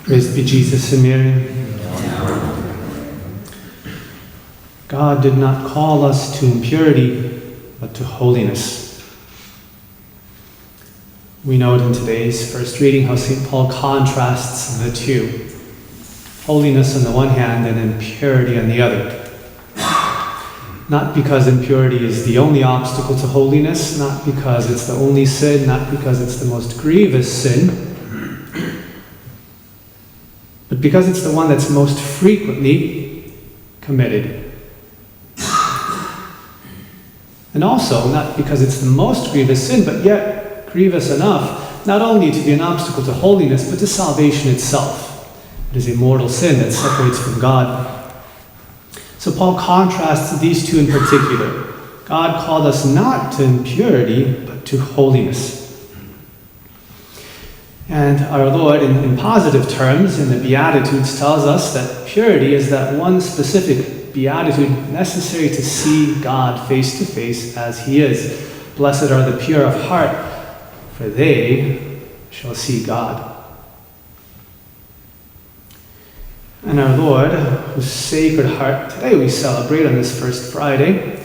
Praise be Jesus and Mary. God did not call us to impurity, but to holiness. We note in today's first reading how St. Paul contrasts the two. Holiness on the one hand and impurity on the other. Not because impurity is the only obstacle to holiness, not because it's the only sin, not because it's the most grievous sin, but because it's the one that's most frequently committed. And also, not because it's the most grievous sin, but yet grievous enough, not only to be an obstacle to holiness, but to salvation itself. It is a mortal sin that separates from God. So Paul contrasts these two in particular. God called us not to impurity, but to holiness. And our Lord, in positive terms, in the Beatitudes, tells us that purity is that one specific beatitude necessary to see God face to face as He is. Blessed are the pure of heart, for they shall see God. And our Lord, whose Sacred Heart today we celebrate on this First Friday,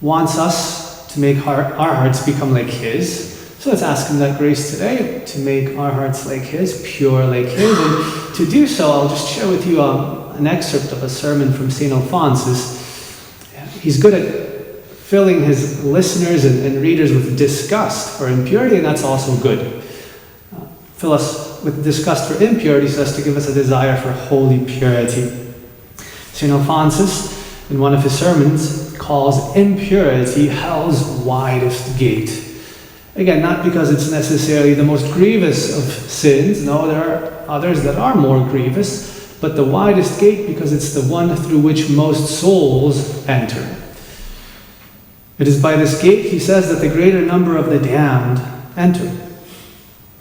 wants us to make our hearts become like His. So let's ask Him that grace today, to make our hearts like His, pure like His. And to do so, I'll just share with you an excerpt of a sermon from St. Alphonsus. He's good at filling his listeners and readers with disgust for impurity, and that's also good. Fill us with disgust for impurity so as to give us a desire for holy purity. St. Alphonsus, in one of his sermons, calls impurity hell's widest gate. Again, not because it's necessarily the most grievous of sins. No, there are others that are more grievous, but the widest gate because it's the one through which most souls enter. It is by this gate, he says, that the greater number of the damned enter.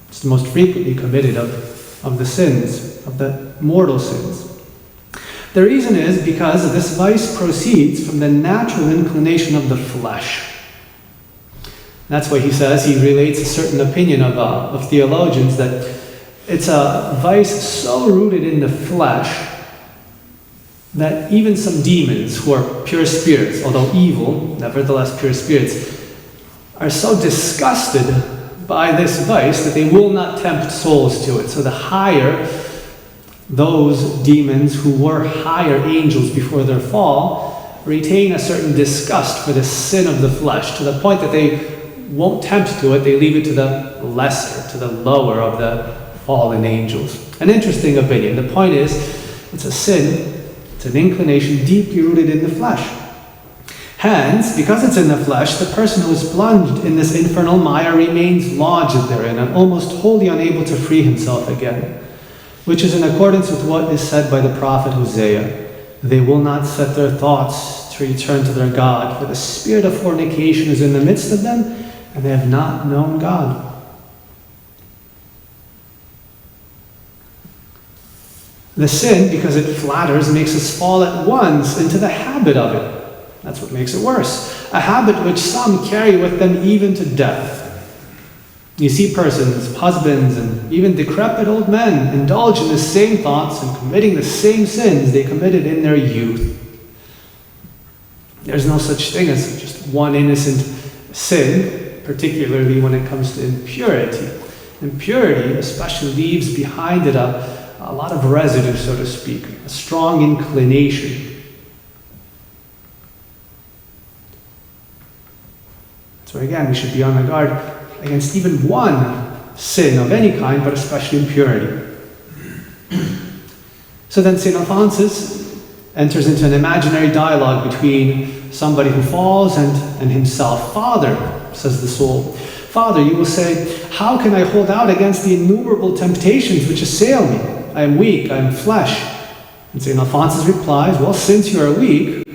It's the most frequently committed of the sins, of the mortal sins. The reason is because this vice proceeds from the natural inclination of the flesh. That's why he says, he relates a certain opinion of theologians that it's a vice so rooted in the flesh that even some demons who are pure spirits, although evil, nevertheless pure spirits, are so disgusted by this vice that they will not tempt souls to it. So the higher those demons who were higher angels before their fall retain a certain disgust for the sin of the flesh, to the point that they won't tempt to it, they leave it to the lesser, to the lower of the fallen angels. An interesting opinion. The point is, it's a sin, it's an inclination deeply rooted in the flesh. Hence, because it's in the flesh, the person who is plunged in this infernal mire remains lodged therein and almost wholly unable to free himself again, which is in accordance with what is said by the prophet Hosea. They will not set their thoughts to return to their God, for the spirit of fornication is in the midst of them, and they have not known God. The sin, because it flatters, makes us fall at once into the habit of it. That's what makes it worse. A habit which some carry with them even to death. You see persons, husbands, and even decrepit old men indulge in the same thoughts and committing the same sins they committed in their youth. There's no such thing as just one innocent sin, particularly when it comes to impurity. Impurity especially leaves behind it a lot of residue, so to speak, a strong inclination. So again, we should be on the guard against even one sin of any kind, but especially impurity. So then St. Alphonsus enters into an imaginary dialogue between somebody who falls and himself. Father, says the soul, Father, you will say, how can I hold out against the innumerable temptations which assail me? I am weak, I am flesh. And St. Alphonsus replies, well, since you are weak,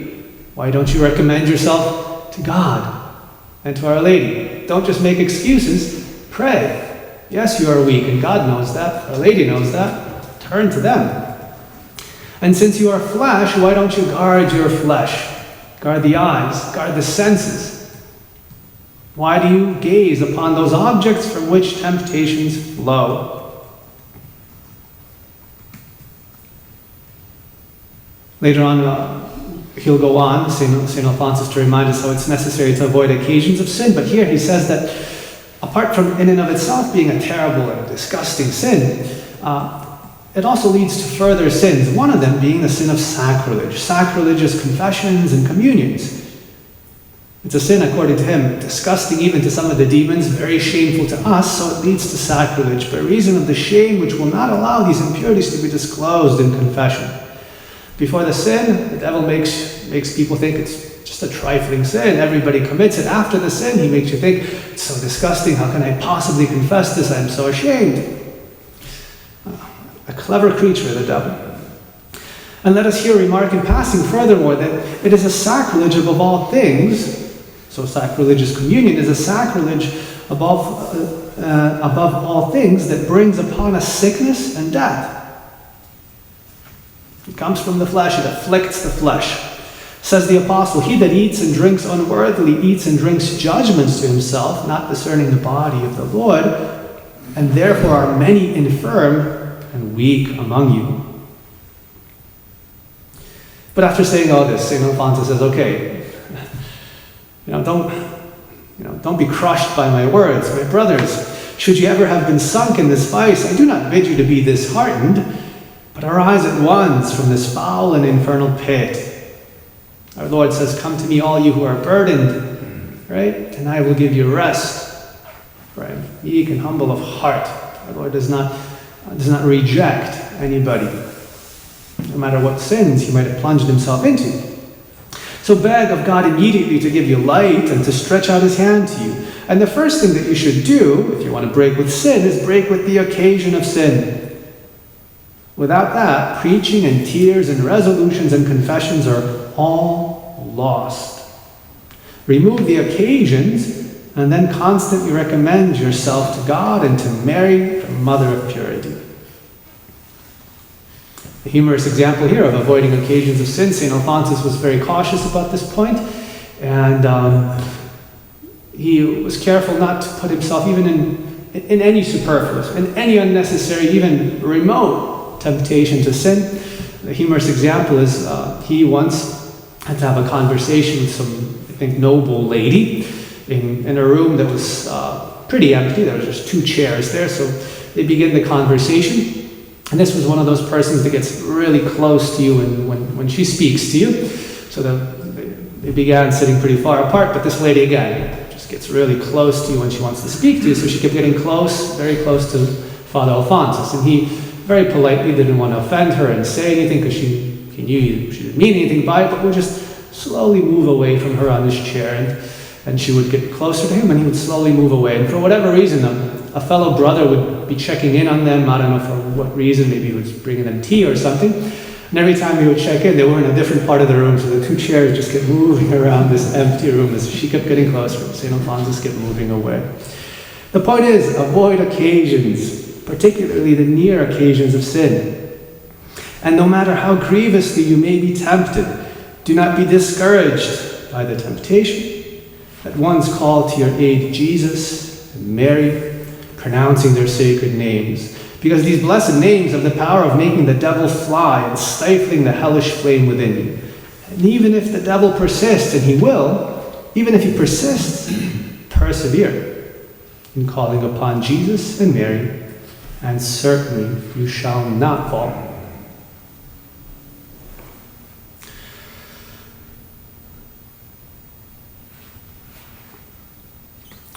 why don't you recommend yourself to God and to Our Lady? Don't just make excuses, pray. Yes, you are weak, and God knows that, Our Lady knows that. Turn to them. And since you are flesh, why don't you guard your flesh? Guard the eyes, guard the senses. Why do you gaze upon those objects from which temptations flow? Later on, he'll go on, St. Alphonsus, to remind us how it's necessary to avoid occasions of sin. But here he says that apart from in and of itself being a terrible and disgusting sin, it also leads to further sins, one of them being the sin of sacrilege. Sacrilegious confessions and communions. It's a sin, according to him, disgusting even to some of the demons, very shameful to us, so it leads to sacrilege by reason of the shame which will not allow these impurities to be disclosed in confession. Before the sin, the devil makes people think it's just a trifling sin. Everybody commits it. After the sin, he makes you think, it's so disgusting, how can I possibly confess this? I'm so ashamed. A clever creature, the devil. And let us here remark in passing furthermore that it is a sacrilege above all things. So sacrilegious communion is a sacrilege above all things that brings upon us sickness and death. It comes from the flesh, it afflicts the flesh. Says the apostle, he that eats and drinks unworthily eats and drinks judgments to himself, not discerning the body of the Lord, and therefore are many infirm and weak among you. But after saying all this, St. Alphonsus says, okay, don't be crushed by my words, my brothers. Should you ever have been sunk in this vice, I do not bid you to be disheartened, but arise at once from this foul and infernal pit. Our Lord says, come to me, all you who are burdened, right? And I will give you rest. Right? Meek and humble of heart. Our Lord does not reject anybody, no matter what sins he might have plunged himself into. So beg of God immediately to give you light and to stretch out his hand to you. And the first thing that you should do, if you want to break with sin, is break with the occasion of sin. Without that, preaching and tears and resolutions and confessions are all lost. Remove the occasions and then constantly recommend yourself to God and to Mary, the Mother of Purity. A humorous example here of avoiding occasions of sin, St. Alphonsus was very cautious about this point, and he was careful not to put himself even in any superfluous, in any unnecessary, even remote temptation to sin. The humorous example is he once had to have a conversation with some, I think, noble lady in a room that was pretty empty. There was just 2 chairs there, so they begin the conversation. And this was one of those persons that gets really close to you when she speaks to you. So they began sitting pretty far apart, but this lady, again, just gets really close to you when she wants to speak to you. So she kept getting close, very close to Father Alphonsus. And he very politely didn't want to offend her and say anything, because he knew she didn't mean anything by it, but would just slowly move away from her on this chair. And she would get closer to him, and he would slowly move away. And for whatever reason, a fellow brother would be checking in on them. I don't know for what reason. Maybe he was bringing them tea or something. And every time he would check in, they were in a different part of the room. So the 2 chairs just kept moving around this empty room as she kept getting closer. St. Alphonsus kept moving away. The point is, avoid occasions, particularly the near occasions of sin. And no matter how grievously you may be tempted, do not be discouraged by the temptation. At once call to your aid Jesus and Mary, pronouncing their sacred names, because these blessed names have the power of making the devil fly and stifling the hellish flame within you. And even if the devil persists, and he will, even if he persists, persevere in calling upon Jesus and Mary, and certainly you shall not fall.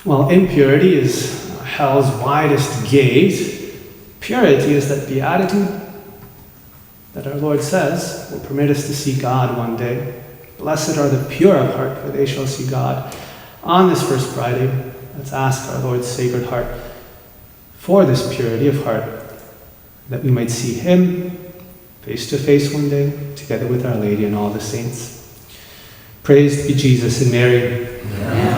Well, impurity is hell's widest gate. Purity is that beatitude that our Lord says will permit us to see God one day. Blessed are the pure of heart, for they shall see God. On this First Friday, let's ask our Lord's Sacred Heart for this purity of heart, that we might see him face to face one day, together with Our Lady and all the saints. Praised be Jesus and Mary. Amen.